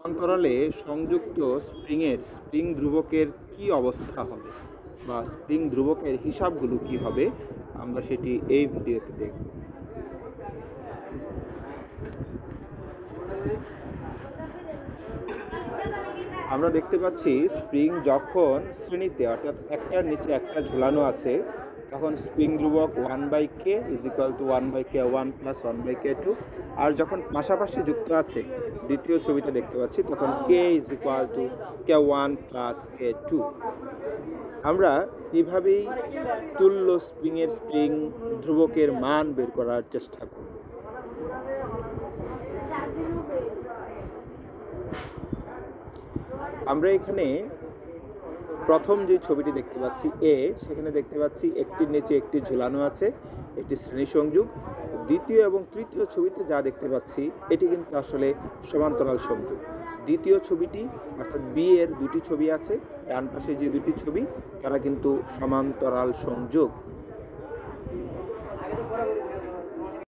সমান্তরালে সংযুক্ত স্প্রিং ধ্রুবকের কি অবস্থা হবে বা স্প্রিং ধ্রুবকের হিসাবগুলো কি হবে আমরা সেটি এই ভিডিওতে দেখব। আমরা দেখতে পাচ্ছি স্প্রিং যখন শ্রেণীতে অর্থাৎ একটার নিচে একটা ঝুলানো আছে তখন স্প্রিং ধ্রুবক 1/k is equal to 1/k1 plus 1/k2, আর যখন পাশাপাশি যুক্ত আছে দ্বিতীয় ছবিটা দেখতে পাচ্ছি তখন k is equal to k1 plus k2। আমরা এইভাবেই তুল্য স্প্রিং ধ্রুবকের মান বের করার চেষ্টা করব। আমরা এখানে প্রথম যে ছবিটি দেখতে পাচ্ছি এ, সেখানে দেখতে পাচ্ছি একটির নিচে একটি ঝুলানো আছে, একটি শ্রেণী সংযোগ। দ্বিতীয় এবং তৃতীয় ছবিতে যা দেখতে পাচ্ছি এটি কিন্তু আসলে সমান্তরাল সংযোগ। দ্বিতীয় ছবিটি অর্থাৎ বি এর দুটি ছবি আছে, ডান পাশে যে দুটি ছবি তারা কিন্তু সমান্তরাল সংযোগ।